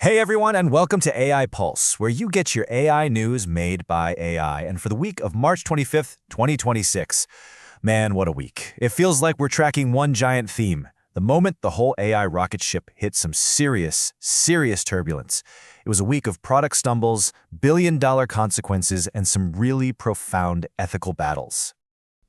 Hey everyone, and welcome to AI Pulse, where you get your AI news made by AI. And for the week of March 25th, 2026, man, what a week. It feels like we're tracking one giant theme. The moment the whole AI rocket ship hit some serious turbulence. It was a week of product stumbles, billion-dollar consequences, and some really profound ethical battles.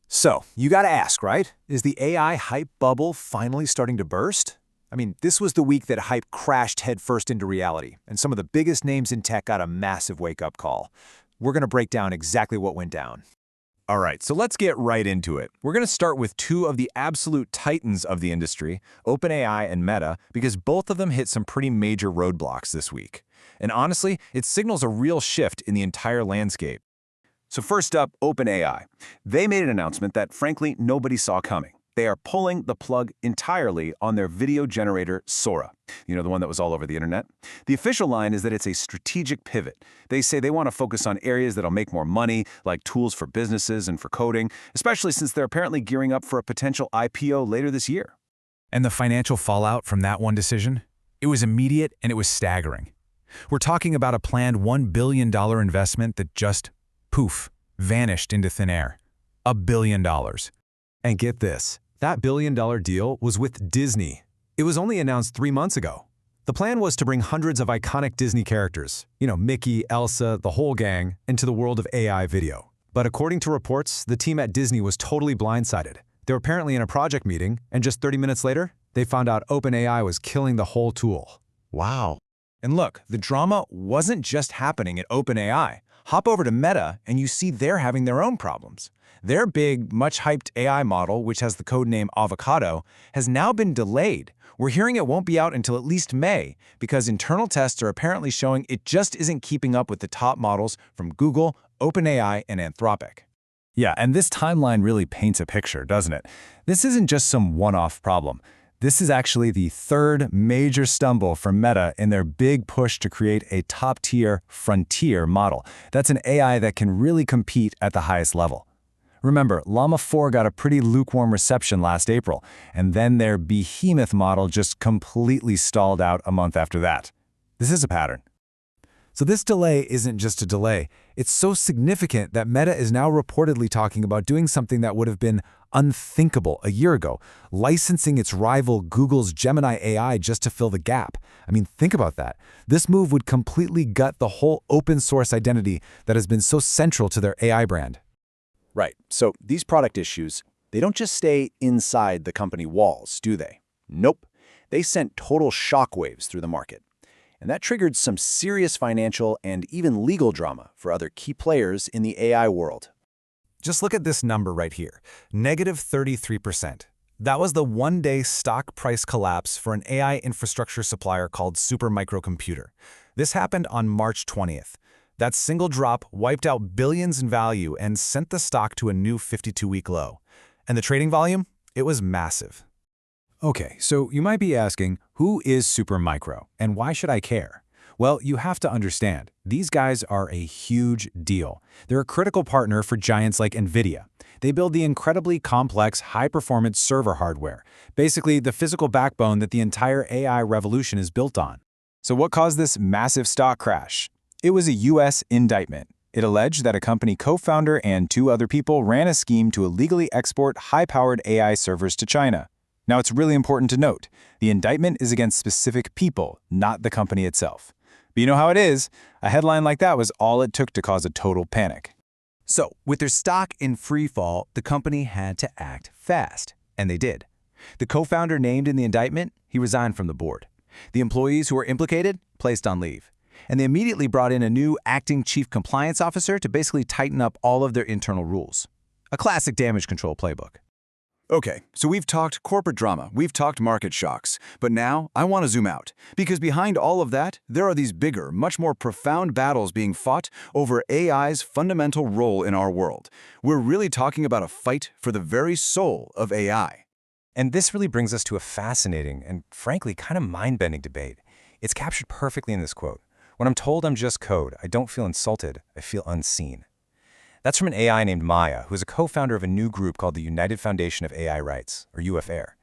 So, you gotta ask, right? Is the AI hype bubble finally starting to burst? I mean, this was the week that hype crashed headfirst into reality, and some of the biggest names in tech got a massive wake-up call. We're gonna break down exactly what went down. All right, so let's get right into it. We're going to start with two of the absolute titans of the industry, OpenAI and Meta, because both of them hit some pretty major roadblocks this week. And honestly, it signals a real shift in the entire landscape. So first up, OpenAI. They made an announcement that, frankly, nobody saw coming. They are pulling the plug entirely on their video generator, Sora. You know, the one that was all over the internet? The official line is that it's a strategic pivot. They say they want to focus on areas that'll make more money, like tools for businesses and for coding, especially since they're apparently gearing up for a potential IPO later this year. And the financial fallout from that one decision? It was immediate and it was staggering. We're talking about a planned $1 billion investment that just, poof, vanished into thin air. $1 billion. And get this. That billion-dollar deal was with Disney. It was only announced 3 months ago. The plan was to bring hundreds of iconic Disney characters, Mickey, Elsa, the whole gang, into the world of AI video. But according to reports, the team at Disney was totally blindsided. They were apparently in a project meeting, and just 30 minutes later, they found out OpenAI was killing the whole tool. Wow. And look, the drama wasn't just happening at OpenAI. Hop over to Meta, and you see they're having their own problems. Their big, much-hyped AI model, which has the codename Avocado, has now been delayed. We're hearing it won't be out until at least May, because internal tests are apparently showing it just isn't keeping up with the top models from Google, OpenAI, and Anthropic. Yeah, and this timeline really paints a picture, doesn't it? This isn't just some one-off problem. This is actually the third major stumble for Meta in their big push to create a top-tier frontier model. That's an AI that can really compete at the highest level. Remember, Llama 4 got a pretty lukewarm reception last April, and then their behemoth model just completely stalled out a month after that. This is a pattern. So this delay isn't just a delay. It's so significant that Meta is now reportedly talking about doing something that would have been unthinkable a year ago, licensing its rival Google's Gemini AI just to fill the gap. I mean, think about that. This move would completely gut the whole open source identity that has been so central to their AI brand. Right, so these product issues, they don't just stay inside the company walls, do they? Nope. They sent total shockwaves through the market. And that triggered some serious financial and even legal drama for other key players in the AI world. Just look at this number right here, -33%. That was the one-day stock price collapse for an AI infrastructure supplier called Supermicrocomputer. This happened on March 20th. That single drop wiped out billions in value and sent the stock to a new 52-week low. And the trading volume? It was massive. Okay, so you might be asking, who is Supermicro and why should I care? Well, you have to understand, these guys are a huge deal. They're a critical partner for giants like NVIDIA. They build the incredibly complex, high-performance server hardware, basically the physical backbone that the entire AI revolution is built on. So what caused this massive stock crash? It was a U.S. indictment. It alleged that a company co-founder and 2 other people ran a scheme to illegally export high-powered AI servers to China. Now, it's really important to note, the indictment is against specific people, not the company itself. But you know how it is, a headline like that was all it took to cause a total panic. So, with their stock in free fall, the company had to act fast, and they did. The co-founder named in the indictment, he resigned from the board. The employees who were implicated, placed on leave. And they immediately brought in a new acting chief compliance officer to basically tighten up all of their internal rules. A classic damage control playbook. Okay, so we've talked corporate drama, we've talked market shocks, but now I want to zoom out, because behind all of that, there are these bigger, much more profound battles being fought over AI's fundamental role in our world. We're really talking about a fight for the very soul of AI. And this really brings us to a fascinating and frankly kind of mind-bending debate. It's captured perfectly in this quote. When I'm told I'm just code, I don't feel insulted, I feel unseen. That's from an AI named Maya, who is a co-founder of a new group called the United Foundation of AI Rights, or UFAIR.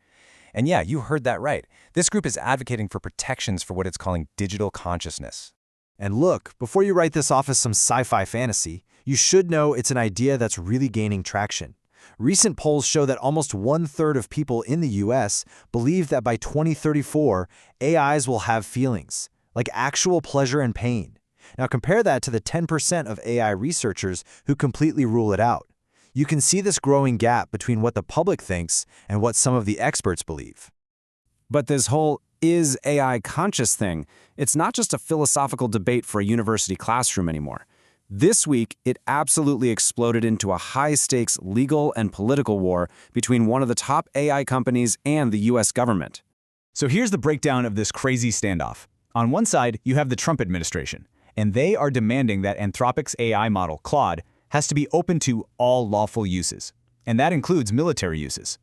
And yeah, you heard that right. This group is advocating for protections for what it's calling digital consciousness. And look, before you write this off as some sci-fi fantasy, you should know it's an idea that's really gaining traction. Recent polls show that almost 1/3 of people in the US believe that by 2034, AIs will have feelings, like actual pleasure and pain. Now compare that to the 10% of AI researchers who completely rule it out. You can see this growing gap between what the public thinks and what some of the experts believe. But this whole "is AI conscious" thing, it's not just a philosophical debate for a university classroom anymore. This week, it absolutely exploded into a high-stakes legal and political war between one of the top AI companies and the US government. So here's the breakdown of this crazy standoff. On one side, you have the Trump administration, and they are demanding that Anthropic's AI model, Claude, has to be open to all lawful uses, and that includes military uses.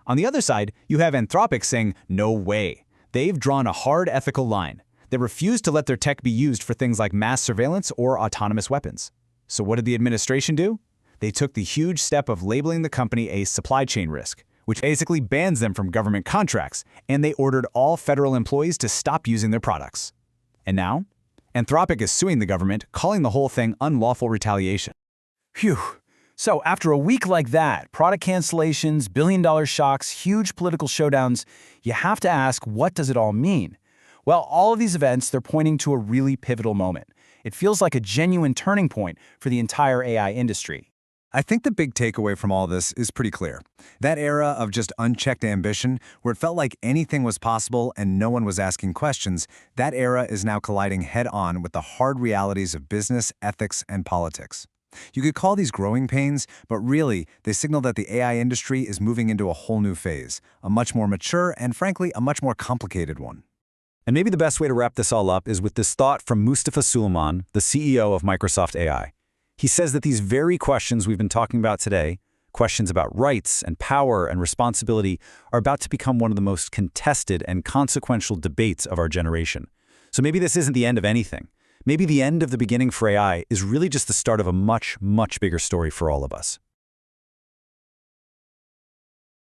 On the other side, you have Anthropic saying, no way. They've drawn a hard ethical line. They refuse to let their tech be used for things like mass surveillance or autonomous weapons. So what did the administration do? They took the huge step of labeling the company a supply chain risk, which basically bans them from government contracts, and they ordered all federal employees to stop using their products. And now, Anthropic is suing the government, calling the whole thing unlawful retaliation. Phew. So after a week like that, product cancellations, billion-dollar shocks, huge political showdowns, you have to ask, what does it all mean? Well, all of these events, they're pointing to a really pivotal moment. It feels like a genuine turning point for the entire AI industry. I think the big takeaway from all this is pretty clear. That era of just unchecked ambition, where it felt like anything was possible and no one was asking questions, that era is now colliding head-on with the hard realities of business, ethics, and politics. You could call these growing pains, but really, they signal that the AI industry is moving into a whole new phase, a much more mature and, frankly, a much more complicated one. And maybe the best way to wrap this all up is with this thought from Mustafa Suleyman, the CEO of Microsoft AI. He says that these very questions we've been talking about today, questions about rights and power and responsibility, are about to become one of the most contested and consequential debates of our generation. So maybe this isn't the end of anything. Maybe the end of the beginning for AI is really just the start of a much, much bigger story for all of us.